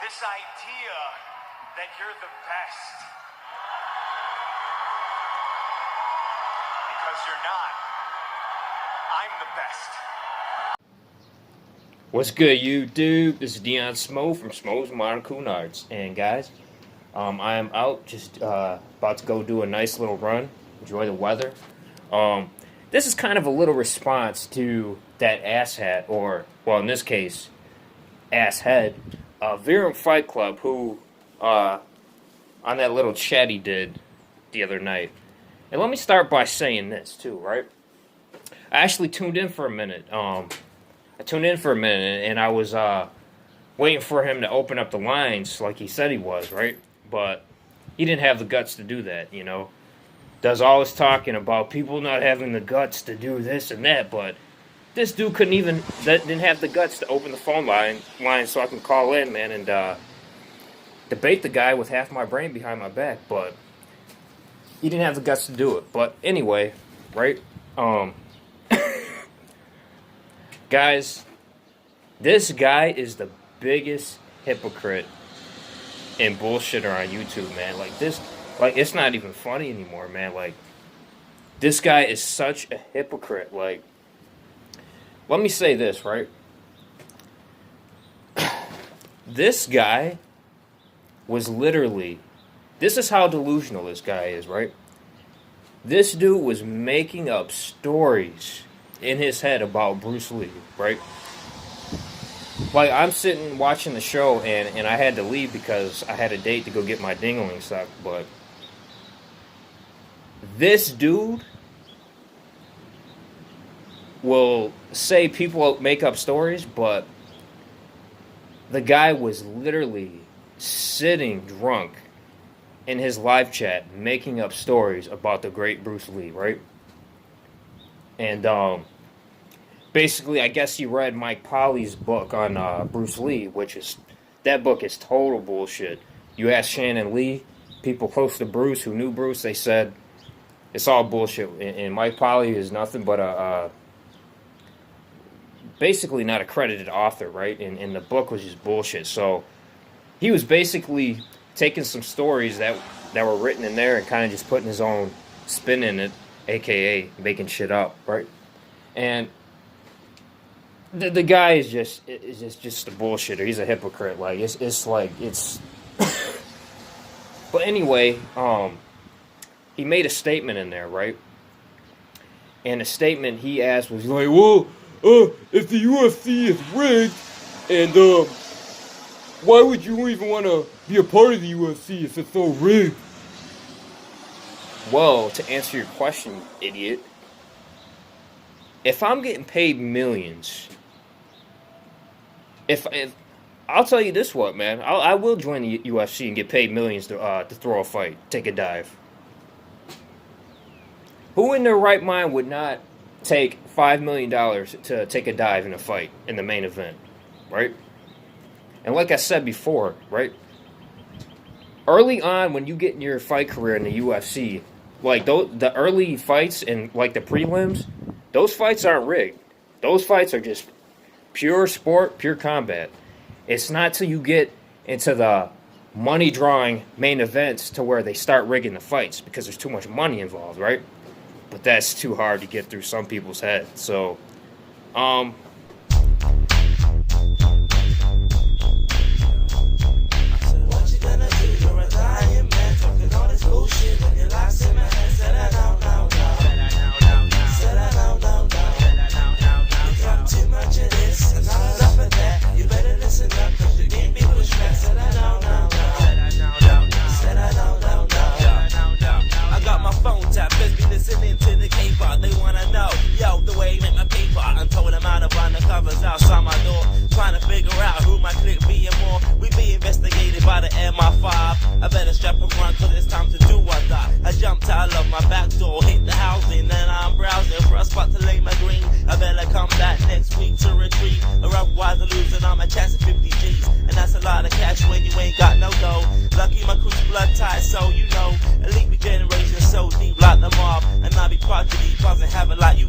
this idea that you're the best. Because you're not. I'm the best. What's good, YouTube? This is Dion Smo from Smo's Modern Coon Arts. And guys, I am out just about to go do a nice little run. Enjoy the weather. This is kind of a little response to that asshat, or, well, in this case, asshead, Verum Fight Club, who, on that little chat he did the other night. And let me start by saying this, too, right? I actually tuned in for a minute. And I was waiting for him to open up the lines like he said he was, right? But he didn't have the guts to do that, you know? Does all this talking about people not having the guts to do this and that, but this dude didn't have the guts to open the phone line so I can call in, man, and debate the guy with half my brain behind my back, but he didn't have the guts to do it. But anyway, right? Guys, this guy is the biggest hypocrite and bullshitter on YouTube, man. Like, it's not even funny anymore, man. Like, this guy is such a hypocrite. Like, let me say this, right? This guy was literally, this is how delusional this guy is, right? This dude was making up stories in his head about Bruce Lee, right? Like, I'm sitting watching the show, and I had to leave because I had a date to go get my dingling sucked, but this dude will say people make up stories, but the guy was literally sitting drunk in his live chat making up stories about the great Bruce Lee, right? And basically, I guess he read Mike Polly's book on Bruce Lee, that book is total bullshit. You ask Shannon Lee, people close to Bruce who knew Bruce, they said it's all bullshit. And Mike Polly is nothing but a basically not a credited author, right? And the book was just bullshit. So he was basically taking some stories that were written in there and kind of just putting his own spin in it, aka making shit up, right? And the guy is just a bullshitter. He's a hypocrite. Like, it's but anyway, he made a statement in there, right? And the statement he asked was like, well, if the UFC is rigged, and why would you even want to be a part of the UFC if it's so rigged? Well, to answer your question, idiot, if I'm getting paid millions, if I'll tell you this, what, man, I will join the UFC and get paid millions to throw a fight, take a dive. Who in their right mind would not take $5 million to take a dive in a fight in the main event, right? And like I said before, right, early on when you get in your fight career in the UFC, like the early fights and like the prelims, those fights aren't rigged. Those fights are just pure sport, pure combat. It's not till you get into the money drawing main events to where they start rigging the fights because there's too much money involved, right? But that's too hard to get through some people's heads. So, outside my door, trying to figure out who my clique be and more. We be investigated by the MI5. I better strap and run, cause it's time to do or die. I jumped out of my back door, hit the housing, and I'm browsing for a spot to lay my green. I better come back next week to retreat. Otherwise I'm losing on my chance of 50 G's. And that's a lot of cash when you ain't got no dough. Lucky my crew's blood tied, so you know. Elite generation so deep like the mob. And I be prodigy, causing havoc like you